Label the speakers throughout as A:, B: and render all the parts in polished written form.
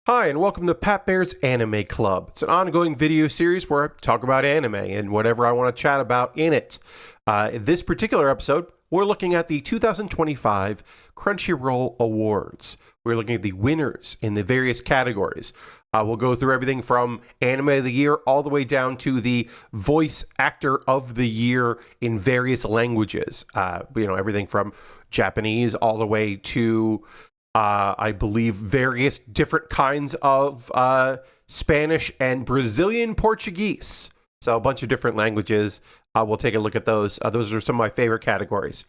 A: Hi, and welcome to Pat Bear's Anime Club. It's an ongoing video series where I talk about anime and whatever I want to chat about in it. In this particular episode, we're looking at the 2025 Crunchyroll Awards. We're looking at the winners in the various categories. We'll go through everything from Anime of the Year all the way down to the Voice Actor of the Year in various languages. Everything from Japanese all the way to I believe various different kinds of Spanish and Brazilian Portuguese. So a bunch of different languages. We'll take a look at those. Those are some of my favorite categories.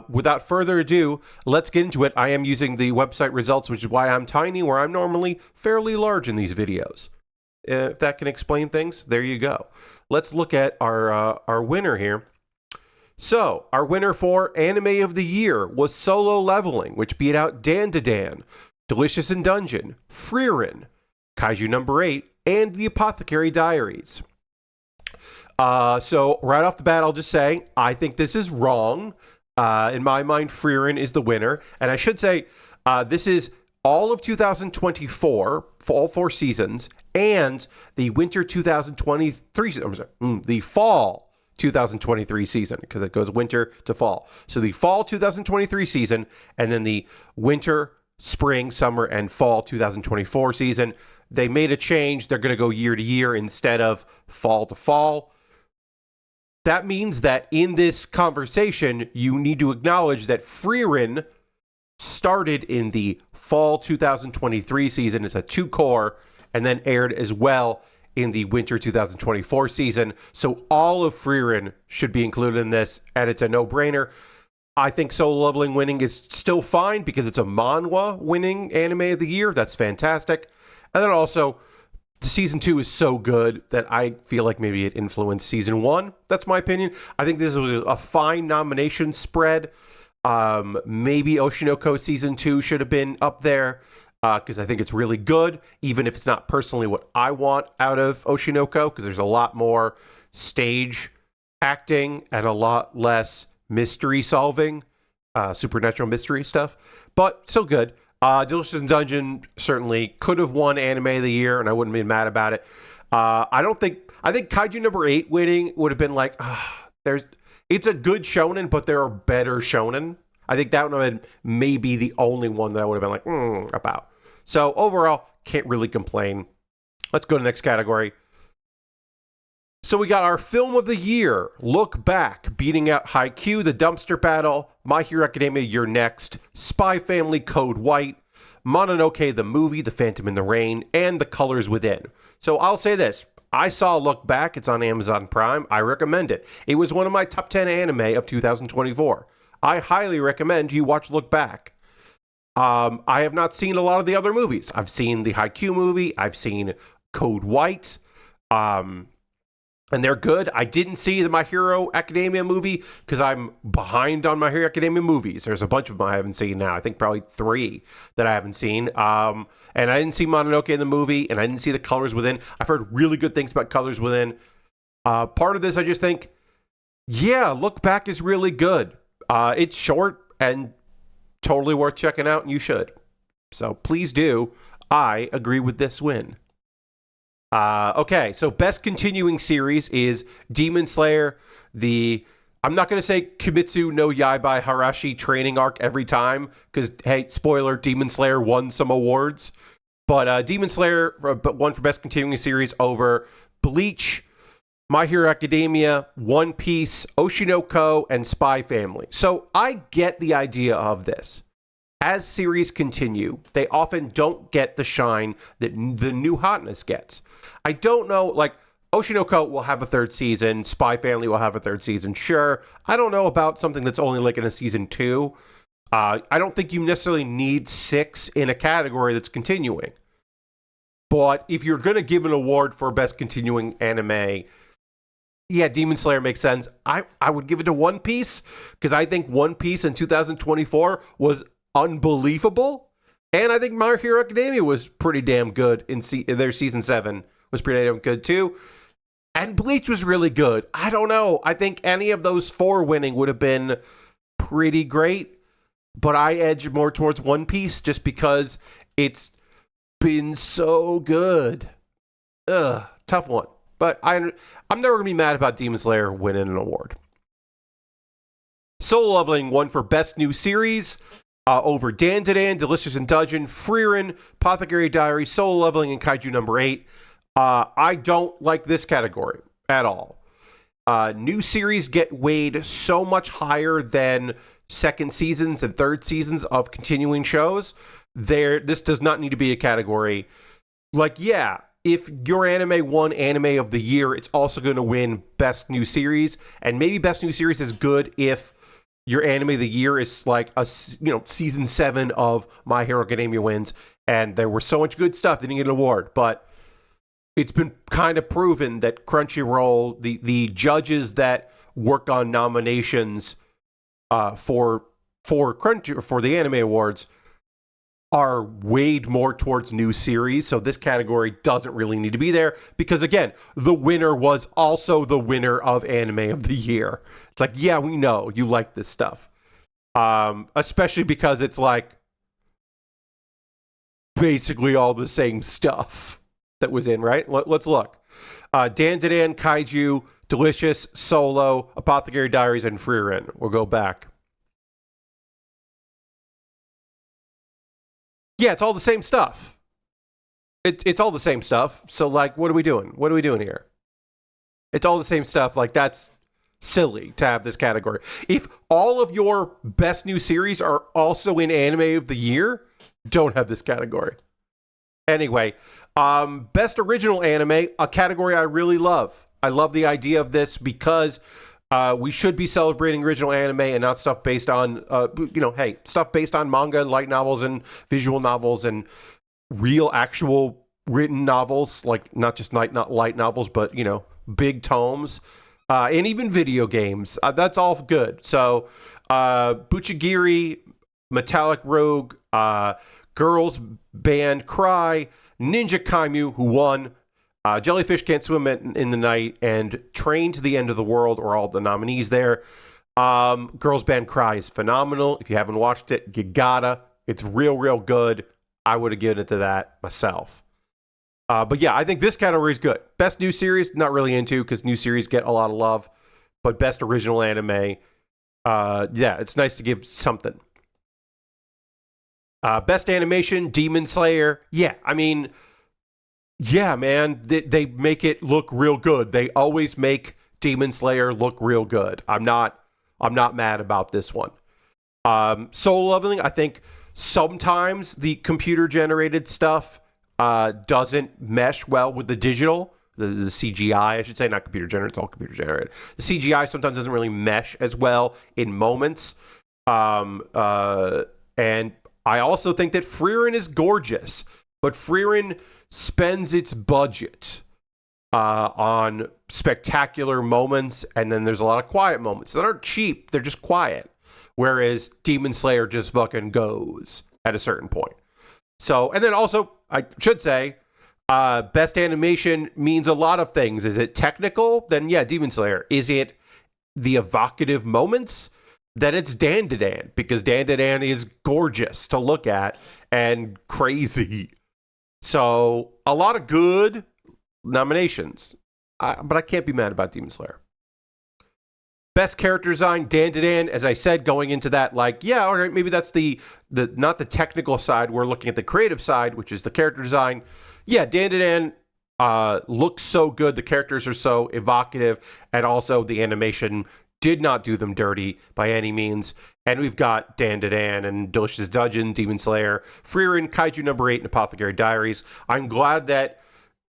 A: Without further ado, let's get into it. I am using the website results, which is why I'm tiny, where I'm normally fairly large in these videos. If that can explain things, there you go. Let's look at our winner here. So, our winner for Anime of the Year was Solo Leveling, which beat out Dan to Dan, Delicious in Dungeon, Frieren, Kaiju Number 8, and The Apothecary Diaries. So, right off the bat, I'll just say, I think this is wrong. In my mind, Frieren is the winner. And I should say, this is all of 2024, all 4 seasons, and the winter 2023, the fall 2023 season, because it goes winter to fall. So the fall 2023 season, and then the winter, spring, summer, and fall 2024 season. They made a change. They're going to go year to year instead of fall to fall. That means that in this conversation, you need to acknowledge that Frieren started in the fall 2023 season as a 2-core, and then aired as well in the winter 2024 season. So all of Frieren should be included in this, and it's a no-brainer. I think Solo Leveling winning is still fine because it's a manhwa winning Anime of the Year. That's fantastic. And then also, Season 2 is so good that I feel like maybe it influenced Season 1. That's my opinion. I think this was a fine nomination spread. Maybe Oshinoko Season 2 should have been up there, because I think it's really good, even if it's not personally what I want out of Oshinoko, because there's a lot more stage acting and a lot less mystery solving, supernatural mystery stuff, but still good. Delicious in Dungeon certainly could have won Anime of the Year, and I wouldn't be mad about it. I think Kaiju Number 8 winning would have been like, it's a good shonen, but there are better shonen. I think that would have been maybe the only one that I would have been like, about. So overall, can't really complain. Let's go to the next category. So we got our Film of the Year, Look Back, beating out Haikyuu, The Dumpster Battle, My Hero Academia, You're Next, Spy Family, Code White, Mononoke the Movie, The Phantom in the Rain, and The Colors Within. So I'll say this. I saw Look Back. It's on Amazon Prime. I recommend it. It was one of my top 10 anime of 2024. I highly recommend you watch Look Back. I have not seen a lot of the other movies. I've seen the Haikyuu movie. I've seen Code White. And they're good. I didn't see the My Hero Academia movie because I'm behind on My Hero Academia movies. There's a bunch of them I haven't seen now. I think probably 3 that I haven't seen. And I didn't see Mononoke in the movie, and I didn't see The Colors Within. I've heard really good things about Colors Within. Part of this, I just think, yeah, Look Back is really good. It's short and totally worth checking out, and you should. So please do. I agree with this win. Okay, so best continuing series is Demon Slayer, I'm not going to say Kimetsu no Yaiba Harashi training arc every time, because, hey, spoiler, Demon Slayer won some awards. But Demon Slayer won for best continuing series over Bleach, My Hero Academia, One Piece, Oshinoko, and Spy Family. So I get the idea of this. As series continue, they often don't get the shine that the new hotness gets. I don't know, like, Oshinoko will have a 3rd season, Spy Family will have a 3rd season, sure. I don't know about something that's only like in a season 2. I don't think you necessarily need 6 in a category that's continuing. But if you're going to give an award for best continuing anime, yeah, Demon Slayer makes sense. I would give it to One Piece, because I think One Piece in 2024 was unbelievable. And I think My Hero Academia was pretty damn good in their season 7 was pretty damn good too. And Bleach was really good. I don't know. I think any of those 4 winning would have been pretty great. But I edge more towards One Piece just because it's been so good. Ugh, tough one. But I'm never going to be mad about Demon Slayer winning an award. Solo Leveling won for Best New Series over Dan Dan, Delicious in Dungeon, Frieren, Apothecary Diary, Solo Leveling, and Kaiju number 8. I don't like this category at all. New series get weighed so much higher than second seasons and third seasons of continuing shows. This does not need to be a category. Like, yeah, if your anime won Anime of the Year, it's also going to win Best New Series. And maybe Best New Series is good if your Anime of the Year is like season 7 of My Hero Academia wins, and there was so much good stuff, they didn't get an award. But it's been kind of proven that Crunchyroll, the judges that work on nominations for the Anime Awards, are weighed more towards new series. So this category doesn't really need to be there because, again, the winner was also the winner of Anime of the Year. It's like, yeah, we know you like this stuff. Especially because it's like basically all the same stuff that was in, right? Let's look. Dan Dan, Kaiju, Delicious, Solo, Apothecary Diaries, and Frieren. We'll go back. Yeah, it's all the same stuff. It's all the same stuff. So, like, what are we doing? What are we doing here? It's all the same stuff. Like, that's silly to have this category. If all of your best new series are also in Anime of the Year, don't have this category. Anyway, best original anime, a category I really love. I love the idea of this because we should be celebrating original anime and not stuff based on, stuff based on manga and light novels and visual novels and real, actual written novels, like not just not light novels, but, big tomes, and even video games. That's all good. So, Buchigiri, Metallic Rogue, Girls Band Cry, Ninja Kaimu, who won, Jellyfish Can't Swim in the Night, and Train to the End of the World are all the nominees there. Girls Band Cry is phenomenal. If you haven't watched it, you gotta. It's real, real good. I would have given it to that myself. But yeah, I think this category is good. Best new series, not really into because new series get a lot of love. But best original anime, it's nice to give something. Best animation, Demon Slayer. Yeah, I mean, yeah, man, they make it look real good. They always make Demon Slayer look real good. I'm not mad about this one. Solo Leveling, I think sometimes the computer generated stuff doesn't mesh well with the digital. The CGI, I should say, not computer generated. It's all computer generated. The CGI sometimes doesn't really mesh as well in moments. And I also think that Frieren is gorgeous, but Frieren spends its budget on spectacular moments, and then there's a lot of quiet moments that aren't cheap. They're just quiet. Whereas Demon Slayer just fucking goes at a certain point. So, and then also, I should say, best animation means a lot of things. Is it technical? Then yeah, Demon Slayer. Is it the evocative moments? Then it's Dan Dan, because Dan Dan is gorgeous to look at and crazy. So, a lot of good nominations. But I can't be mad about Demon Slayer. Best character design, Dan Dan, as I said, going into that, like, yeah, all right, maybe that's the not the technical side. We're looking at the creative side, which is the character design. Yeah, Dan Dan looks so good. The characters are so evocative, and also the animation did not do them dirty by any means. And we've got Dan Dan and Delicious Dungeon, Demon Slayer, Frieren, Kaiju number 8, and Apothecary Diaries. I'm glad that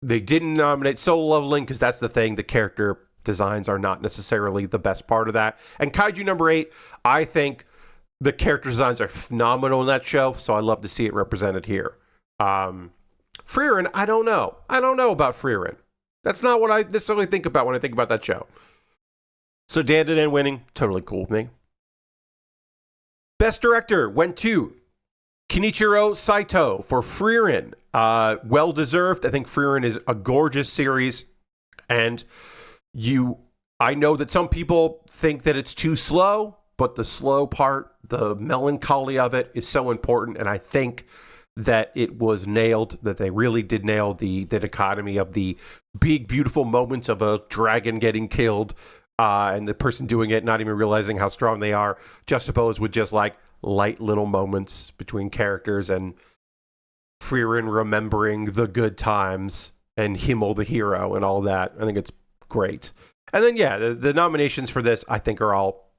A: they didn't nominate Solo Leveling, because that's the thing. The character designs are not necessarily the best part of that. And Kaiju number 8, I think the character designs are phenomenal in that show, so I love to see it represented here. Frieren, I don't know. I don't know about Frieren. That's not what I necessarily think about when I think about that show. So Dan Dan winning, totally cool with me. Best director went to Kenichiro Saito for Frieren. Well deserved. I think Frieren is a gorgeous series, and I know that some people think that it's too slow, but the slow part, the melancholy of it, is so important, and I think that it was nailed, that they really did nail the dichotomy of the big, beautiful moments of a dragon getting killed and the person doing it not even realizing how strong they are, juxtaposed with just like light little moments between characters and Frieren remembering the good times and Himmel the hero and all that. I think it's great. And then, yeah, the nominations for this, I think, are all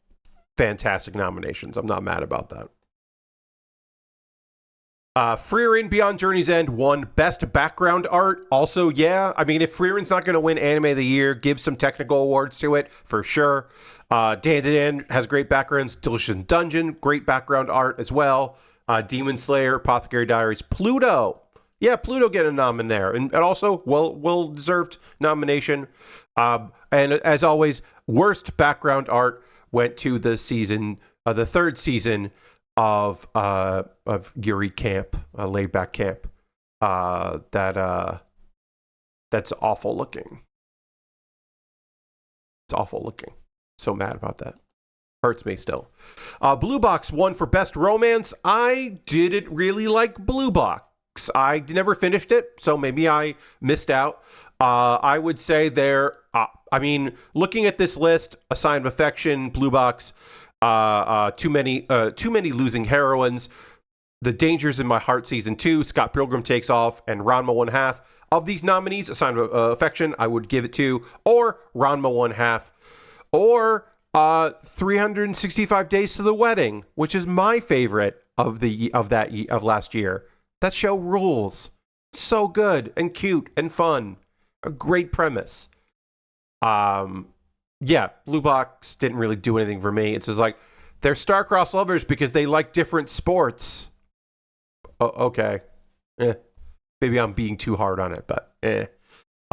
A: fantastic nominations. I'm not mad about that. Frieren Beyond Journey's End won Best Background Art. Also, yeah, I mean, if Frieren's not going to win Anime of the Year, give some technical awards to it, for sure. Dandadan has great backgrounds. Delicious Dungeon, great background art as well. Demon Slayer, Apothecary Diaries, Pluto. Yeah, Pluto getting a nom in there. And also, well-deserved nomination. And as always, worst background art went to the third season of Yuri Camp, Laid Back Camp. That's awful looking. It's awful looking. So mad about that. Hurts me still. Blue Box won for Best Romance. I didn't really like Blue Box. I never finished it, so maybe I missed out. I would say looking at this list, A Sign of Affection, Blue Box, too many losing heroines, The Dangers in My Heart Season 2, Scott Pilgrim Takes Off, and Ranma 1/2. Of these nominees, A Sign of Affection, I would give it to, or Ranma 1/2, or 365 Days to the Wedding, which is my favorite of last year. That show rules. So good and cute and fun. A great premise. Yeah, Blue Box didn't really do anything for me. It's just like, they're star-crossed lovers because they like different sports. Okay. Maybe I'm being too hard on it, but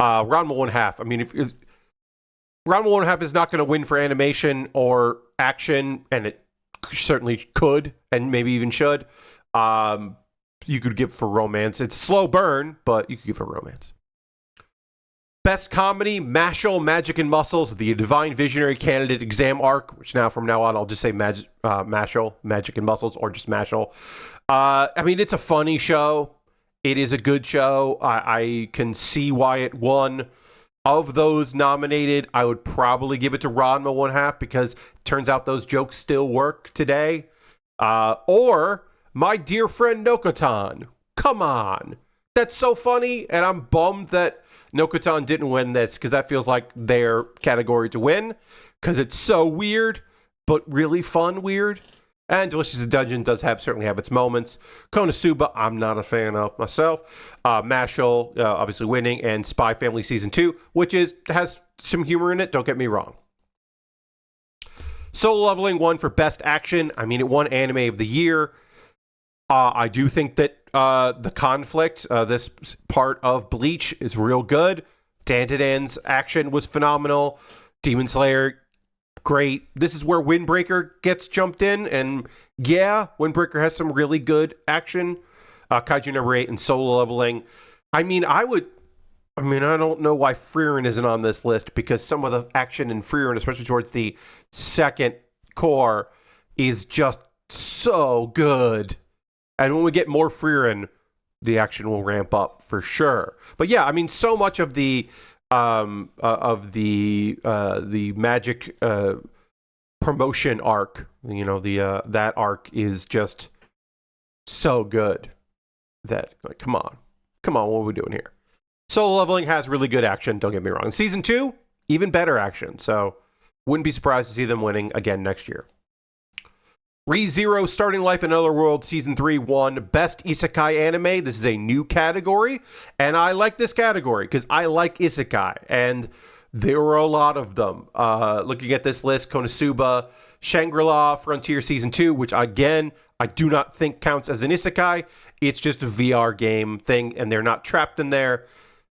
A: Ranma 1/2. I mean, if Ranma 1/2 is not going to win for animation or action, and it certainly could, and maybe even should. You could give for romance. It's a slow burn, but you could give for romance. Best Comedy, Mashal, Magic and Muscles, The Divine Visionary Candidate Exam Arc, which from now on, I'll just say Mashal, Magic and Muscles, or just Mashal. I mean, it's a funny show. It is a good show. I can see why it won. Of those nominated, I would probably give it to Ranma 1/2 because it turns out those jokes still work today. Or My Dear Friend Nokotan. Come on. That's so funny, and I'm bummed that Nokotan didn't win this because that feels like their category to win because it's so weird, but really fun weird. And Delicious Dungeon does certainly have its moments. Konosuba, I'm not a fan of myself. Mashal, obviously winning, and Spy Family Season 2, which has some humor in it, don't get me wrong. Solo Leveling won for Best Action. I mean, it won Anime of the Year. I do think that the conflict, this part of Bleach, is real good. Dandadan's action was phenomenal. Demon Slayer, great. This is where Windbreaker gets jumped in, and yeah, Windbreaker has some really good action. Kaiju number 8 and Solo Leveling. I don't know why Frieren isn't on this list because some of the action in Frieren, especially towards the second core, is just so good. And when we get more Frieren, the action will ramp up for sure. But yeah, I mean, so much of the magic promotion arc, that arc is just so good that, like, come on, what are we doing here? Solo Leveling has really good action, don't get me wrong. Season 2, even better action. So wouldn't be surprised to see them winning again next year. ReZero Starting Life in Another World Season 3 won Best Isekai Anime. This is a new category, and I like this category because I like Isekai, and there were a lot of them. Looking at this list, Konosuba, Shangri-La, Frontier Season 2, which again, I do not think counts as an Isekai. It's just a VR game thing, and they're not trapped in there.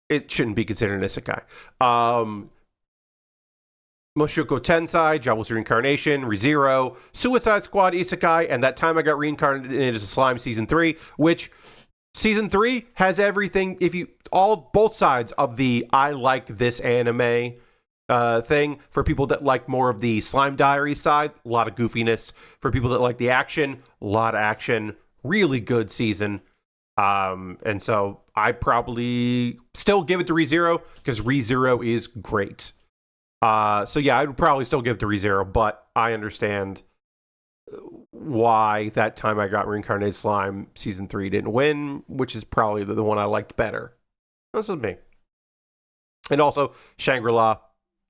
A: It shouldn't be considered an Isekai. Mushoku Tensei, Jobless Reincarnation, ReZero, Suicide Squad Isekai, and That Time I Got Reincarnated as a Slime Season 3, which Season 3 has everything, both sides of the I like this anime thing. For people that like more of the Slime Diary side, a lot of goofiness. For people that like the action, a lot of action. Really good season. And so I probably still give it to ReZero because ReZero is great. So yeah, I would probably still give it to ReZero, but I understand why that time I got Reincarnated Slime season 3 didn't win, which is probably the one I liked better. This is me. And also Shangri-La,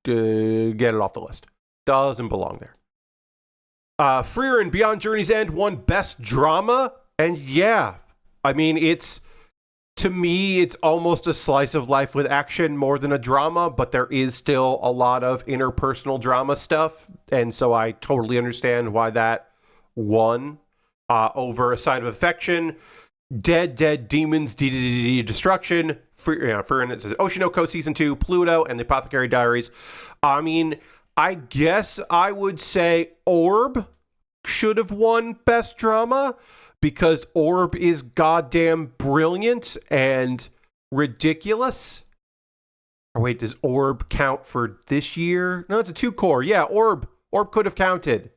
A: get it off the list. Doesn't belong there. Frieren Beyond Journey's End won Best Drama, and yeah, I mean to me it's almost a slice of life with action more than a drama, but there is still a lot of interpersonal drama stuff, and so I totally understand why that won over A Sign of Affection, Dead Demons, Destruction, Frieren, it says Oshinoko Season 2, Pluto, and The Apothecary Diaries. I mean, I guess I would say Orb should have won Best Drama because Orb is goddamn brilliant and ridiculous. Or wait, does Orb count for this year? No, it's a 2-core. Yeah, Orb. Orb could have counted.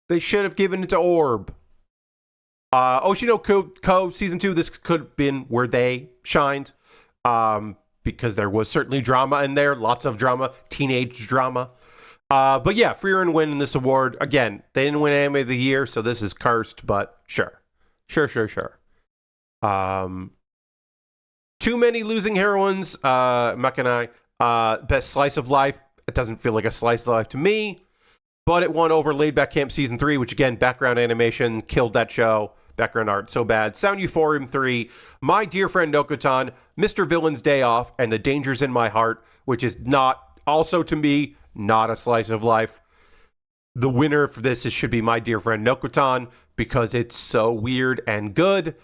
A: They should have given it to Orb. Oshinoko Season 2, this could have been where they shined. Because there was certainly drama in there. Lots of drama. Teenage drama. But yeah, Frieren winning this award. Again, they didn't win Anime of the Year, so this is cursed, but sure. Sure. Too many losing heroines. Makanai. Best Slice of Life. It doesn't feel like a slice of life to me. But it won over Laid Back Camp Season 3, which again, background animation, killed that show. Background art, so bad. Sound Euphorium 3, My Dear Friend Nokotan, Mr. Villain's Day Off, and The Dangers in My Heart, which is not, also to me, not a slice of life. The winner for this should be My Dear Friend Nokotan, because it's so weird and good.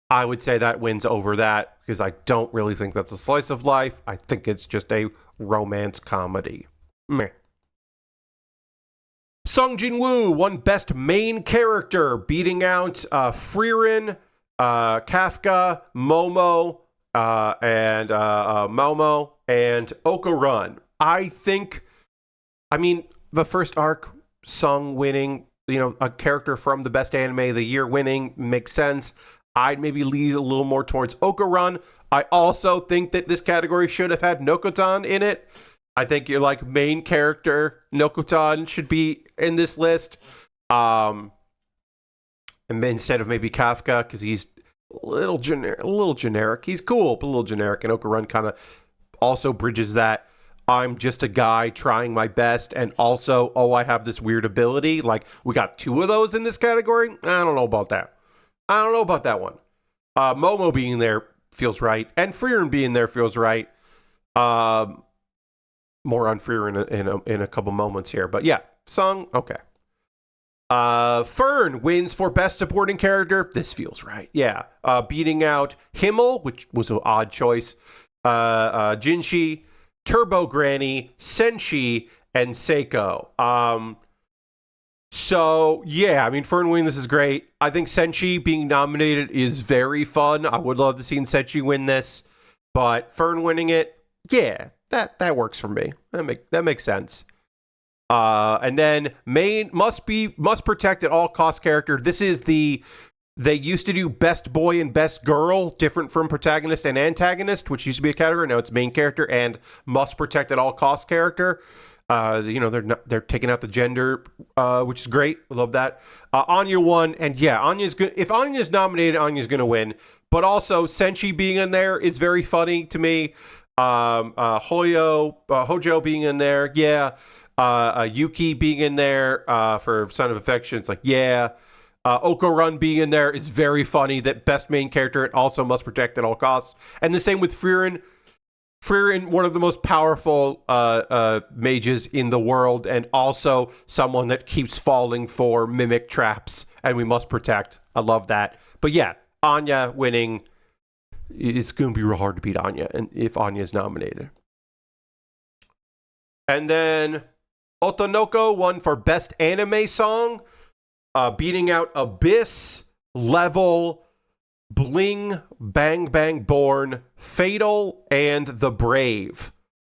A: I would say that wins over that, because I don't really think that's a slice of life. I think it's just a romance comedy. Meh. Sung Jin-woo won Best Main Character, beating out Frieren, Kafka, Momo, and Momo, and Okarun. I mean, the first arc, Sung winning, a character from the Best Anime of the Year winning makes sense. I'd maybe lean a little more towards Okarun. I also think that this category should have had Nokotan in it. I think your main character Nokotan should be in this list, and instead of maybe Kafka because he's a little generic. He's cool, but a little generic. And Okarun kind of also bridges that. I'm just a guy trying my best, and also I have this weird ability. We got 2 of those in this category. I don't know about that. I don't know about that one. Momo being there feels right, and Frieren being there feels right. More on Frieren in a couple moments here. But yeah, Sung, okay. Fern wins for Best Supporting Character. This feels right. Yeah. Beating out Himmel, which was an odd choice. Jinshi, Turbo Granny, Senshi, and Seiko. So, yeah, I mean, Fern winning this is great. I think Senshi being nominated is very fun. I would love to see Senshi win this. But Fern winning it, yeah, that works for me. That makes sense. And then main must protect at all cost character. This is they used to do best boy and best girl, different from protagonist and antagonist, which used to be a category. Now it's main character and must protect at all cost character. They're taking out the gender, which is great. I love that. Anya won, and yeah, Anya's good. If Anya's nominated, Anya's gonna win. But also Senshi being in there is very funny to me. Hojo being in there, yeah. Yuki being in there for Sign of Affection, it's yeah. Okarun being in there is very funny. That best main character it also must protect at all costs. And the same with Frieren. Frieren, one of the most powerful mages in the world, and also someone that keeps falling for mimic traps, and we must protect. I love that. But yeah, Anya winning. It's going to be real hard to beat Anya, and if Anya is nominated. And then Otonoko won for Best Anime Song, beating out Abyss, Level, Bling, Bang Bang Born, Fatal, and The Brave.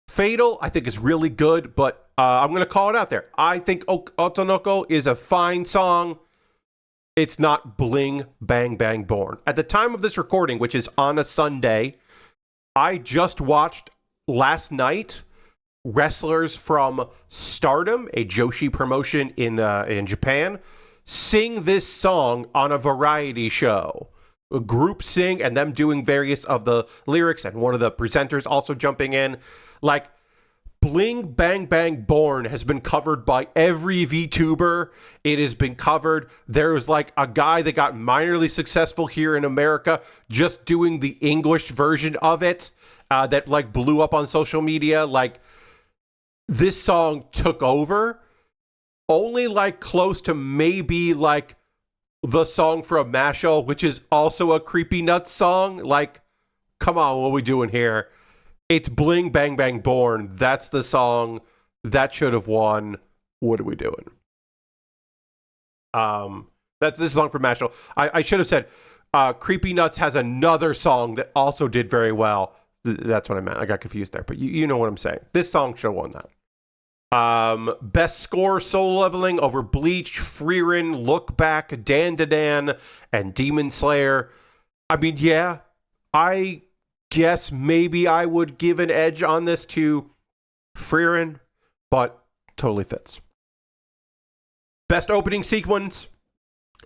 A: Fatal, I think, is really good, but I'm going to call it out there. I think Otonoko is a fine song. It's not Bling Bang Bang Born. At the time of this recording, which is on a Sunday, I just watched last night wrestlers from Stardom, a Joshi promotion in Japan, sing this song on a variety show. A group sing and them doing various of the lyrics, and one of the presenters also jumping in. Like, Bling Bang Bang Born has been covered by every VTuber. It has been covered. There was like a guy that got minorly successful here in America just doing the English version of it that like blew up on social media. Like, this song took over. Only like close to maybe like the song from Mashal, which is also a Creepy Nuts song. Like, come on, what are we doing here? It's Bling Bang Bang Born. That's the song that should have won. What are we doing? That's this song from Mashal. I should have said Creepy Nuts has another song that also did very well. That's what I meant. I got confused there, but you know what I'm saying. This song should have won that. Best score solo leveling over Bleach, Frieren, Look Back, Dan, and Demon Slayer. I mean, yeah, I guess maybe I would give an edge on this to Frieren, but totally fits. Best opening sequence.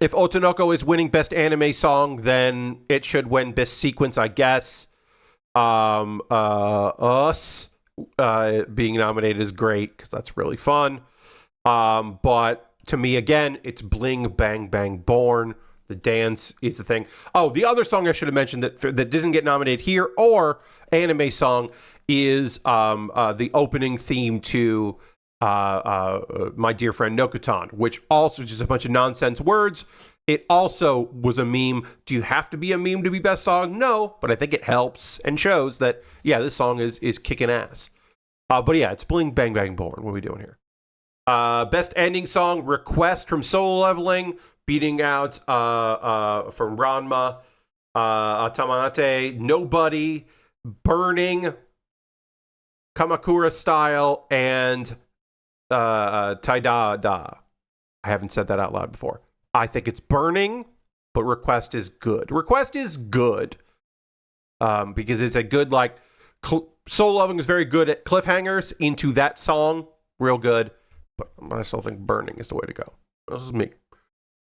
A: If Otonoko is winning best anime song, then it should win best sequence, I guess. Us being nominated is great because that's really fun. But to me, again, it's Bling Bang Bang Born. The dance is the thing. Oh, the other song I should have mentioned that doesn't get nominated here, or anime song, is the opening theme to My Dear Friend Nokutan, which also just a bunch of nonsense words. It also was a meme. Do you have to be a meme to be best song? No, but I think it helps and shows that, yeah, this song is kicking ass. But yeah, it's Bling Bang Bang Born. What are we doing here? Best ending song, Request from Solo Leveling, beating out from Ranma, Tamanate, Nobody, Burning, Kamakura Style, and Taida. I haven't said that out loud before. I think it's Burning, but Request is good. Request is good because it's a good, like, Soul Loving is very good at cliffhangers into that song. Real good. But I still think Burning is the way to go. This is me.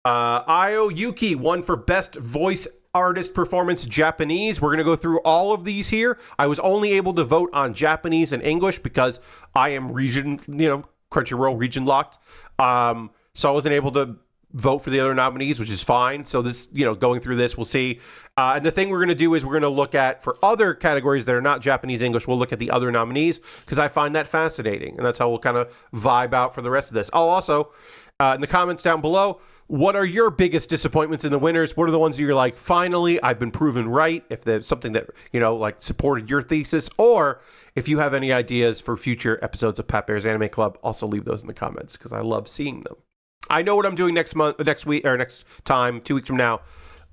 A: Io Yuki won for Best Voice Artist Performance Japanese. We're going to go through all of these here. I was only able to vote on Japanese and English because I am Crunchyroll region locked. So I wasn't able to vote for the other nominees, which is fine. So this, going through this, we'll see. And the thing we're going to do is we're going to look at, for other categories that are not Japanese English, we'll look at the other nominees because I find that fascinating. And that's how we'll kind of vibe out for the rest of this. I'll also, in the comments down below, what are your biggest disappointments in the winners? What are the ones that you're like, finally, I've been proven right? If there's something that, like supported your thesis, or if you have any ideas for future episodes of Pat Bear's Anime Club, also leave those in the comments because I love seeing them. I know what I'm doing next week, or next time, 2 weeks from now.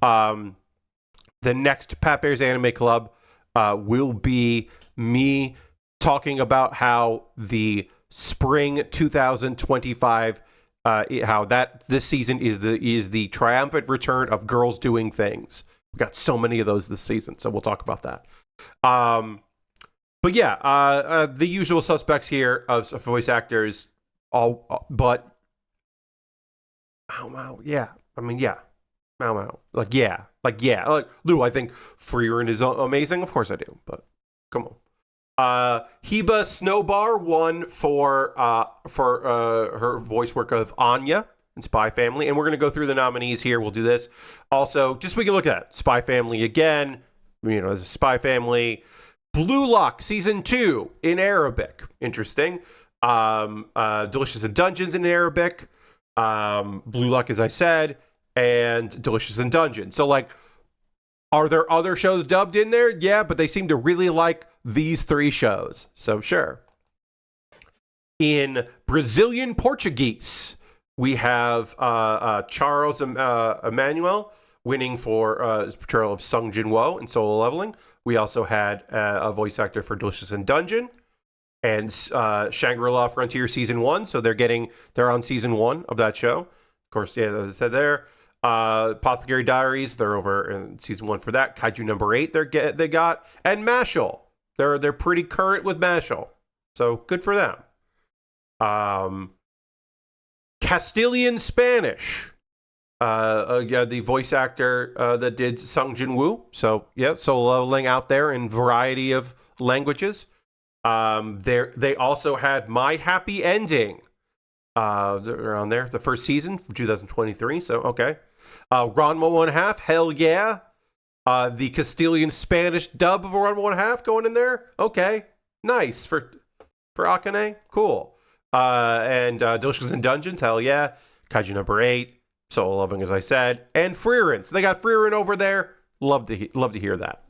A: The next Pat Bear's Anime Club will be me talking about how the spring 2025, how that this season is the triumphant return of girls doing things. We got so many of those this season, so we'll talk about that. But yeah, the usual suspects here of voice actors, but. Mao, yeah. I mean, yeah. Mao. Like, yeah. Like Lou, I think Frieren is amazing. Of course I do, but come on. Hiba Snowbar won for her voice work of Anya in Spy Family, and we're going to go through the nominees here. We'll do this. Also, just so we can look at that. Spy Family again, as a Spy Family. Blue Lock Season 2 in Arabic. Interesting. Delicious in Dungeons in Arabic. Blue Lock, as I said, and Delicious in Dungeon. So, like, are there other shows dubbed in there? Yeah, but they seem to really like these 3 shows. So, sure. In Brazilian Portuguese, we have Charles Emmanuel winning for his portrayal of Sung Jin-woo in Solo Leveling. We also had a voice actor for Delicious in Dungeon. And Shangri-La Frontier Season 1, so they're on Season 1 of that show. Of course, yeah, as I said there. Apothecary Diaries, they're over in season 1 for that. Kaiju number 8, they got, and Mashal. They're pretty current with Mashal, so good for them. Castilian Spanish. Yeah, the voice actor that did Sung Jin-woo. So yeah, soloing out there in variety of languages. They also had My Happy Ending around there, the first season from 2023. So okay, Ranma 1/2, hell yeah. The Castilian Spanish dub of Ranma 1/2 going in there. Okay, nice for Akane, cool. And Delicious in Dungeons, hell yeah. Kaiju number 8. Solo loving, as I said, and Frieren. So they got Frieren over there. Love to hear that.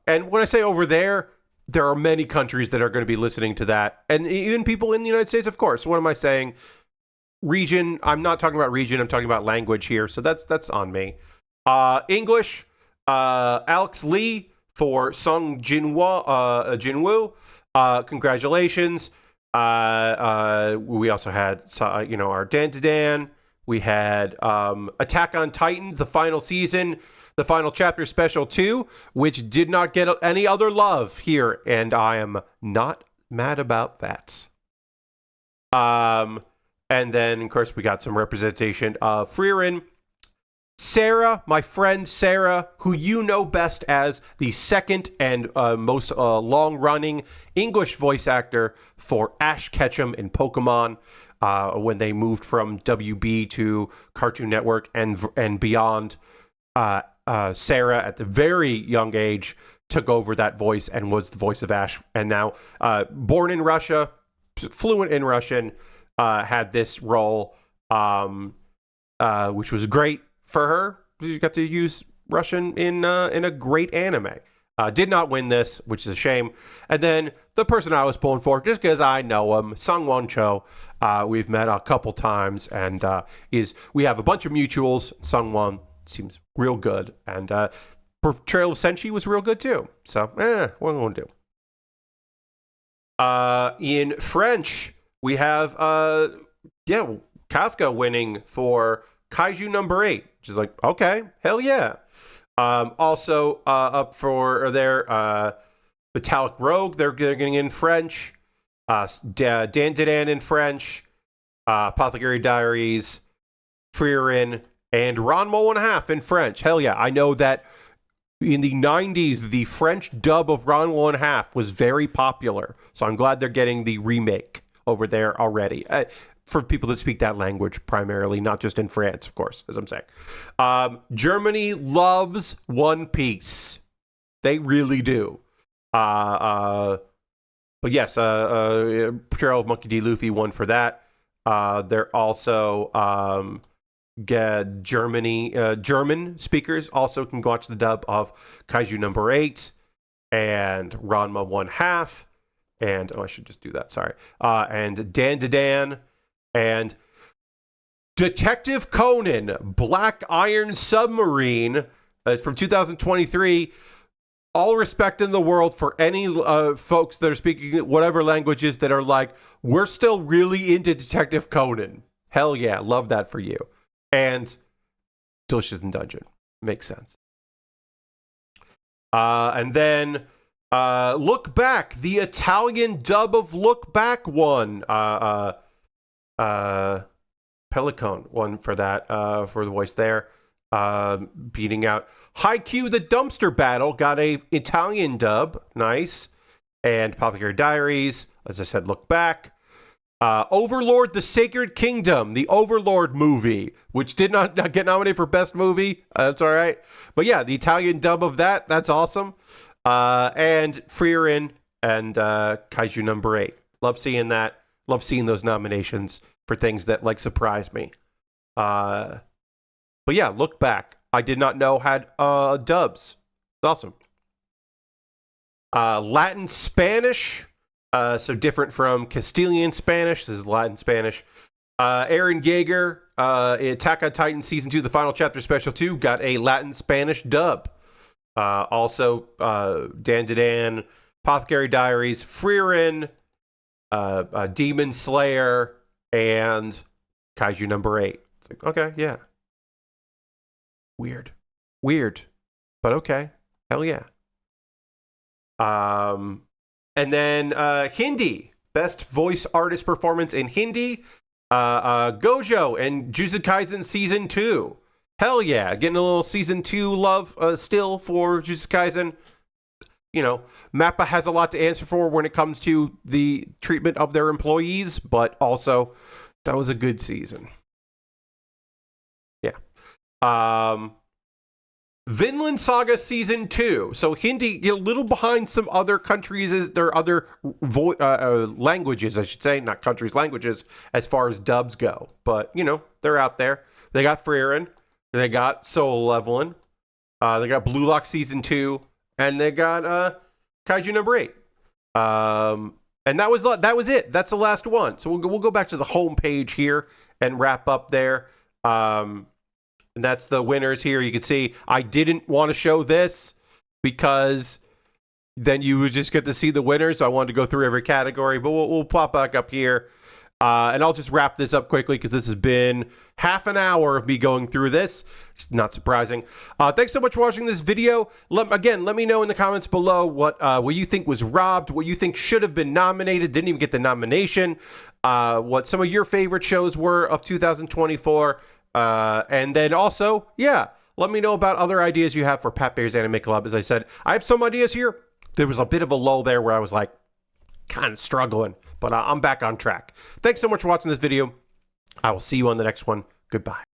A: And when I say over there are many countries that are going to be listening to that, and even people in the United States, of course. What am I saying? Region. I'm not talking about region. I'm talking about language here. So that's on me. English. Alex Lee for Sung Jin-woo. Congratulations. We also had, our Dan. We had Attack on Titan, the final season, the final chapter special 2, which did not get any other love here, and I am not mad about that. And then, of course, we got some representation of Frieren. Sarah, my friend Sarah, who you know best as the second and most long-running English voice actor for Ash Ketchum in Pokemon, when they moved from WB to Cartoon Network and beyond. Sarah, at the very young age, took over that voice and was the voice of Ash. And now, born in Russia, fluent in Russian, had this role, which was great for her. She got to use Russian in a great anime. Did not win this, which is a shame. And then the person I was pulling for, just because I know him, Sungwon Cho. We've met a couple times, and we have a bunch of mutuals. Sungwon seems real good, and portrayal of Senshi was real good too. So, what am I going to do? In French, we have Kafka winning for Kaiju number 8, which is like, okay, hell yeah. Also up for their Metallic Rogue, they're getting in French. Dan in French. Apothecary Diaries, Frieren, and Ranma 1/2 in French. Hell yeah. I know that in the 90s, the French dub of Ranma 1/2 was very popular. So I'm glad they're getting the remake over there already. For people that speak that language primarily, not just in France, of course, as I'm saying. Germany loves One Piece. They really do. But yes, portrayal of Monkey D. Luffy won for that. They're also German speakers also can watch the dub of Kaiju number 8 and Ranma 1/2. And, I should just do that, sorry. And Dan. And Detective Conan, Black Iron Submarine, from 2023. All respect in the world for any folks that are speaking whatever languages that are like, we're still really into Detective Conan. Hell yeah, love that for you. And Delicious in Dungeon. Makes sense. And then Look Back, the Italian dub of Look Back won. Pelicone won for that, for the voice there. Beating out Haikyuu, the Dumpster Battle, got a Italian dub. Nice. And Apothecary Diaries, as I said, Look Back. Overlord, the Sacred Kingdom, the Overlord movie, which did not get nominated for Best Movie. That's all right. But yeah, the Italian dub of that's awesome. And Frieren and Kaiju number 8. Love seeing that. Love seeing those nominations for things that surprise me. But yeah, Look Back. I did not know had dubs. It's awesome. Latin Spanish. So different from Castilian Spanish. This is Latin Spanish. Eren Yeager, Attack on Titan Season 2, the final chapter special 2, got a Latin Spanish dub. Also, Dan, Apothecary Diaries, Frieren, Demon Slayer, and Kaiju number 8. It's like, okay, yeah. Weird. Weird. But okay. Hell yeah. And then Hindi. Best voice artist performance in Hindi. Gojo and Jujutsu Kaisen Season 2. Hell yeah. Getting a little Season 2 love still for Jujutsu Kaisen. You know, Mappa has a lot to answer for when it comes to the treatment of their employees, but also that was a good season. Yeah. Vinland Saga Season 2. So Hindi, a little behind some other countries, their other languages, I should say, not countries, languages, as far as dubs go. But, you know, they're out there. They got Frieren. They got Soul Leveling. They got Blue Lock Season 2. And they got Kaiju number 8. And that was it. That's the last one. So we'll go back to the home page here and wrap up there. And that's the winners here. You can see I didn't want to show this because then you would just get to see the winners. So I wanted to go through every category, but we'll pop back up here. And I'll just wrap this up quickly because this has been half an hour of me going through this. It's not surprising. Thanks so much for watching this video. Let me know in the comments below what you think was robbed, what you think should have been nominated, didn't even get the nomination, what some of your favorite shows were of 2024. And then also, yeah, let me know about other ideas you have for Pat Baer's Anime Club. As I said, I have some ideas here. There was a bit of a lull there where I was like kind of struggling, but I'm back on track. Thanks so much for watching this video. I will see you on the next one. Goodbye.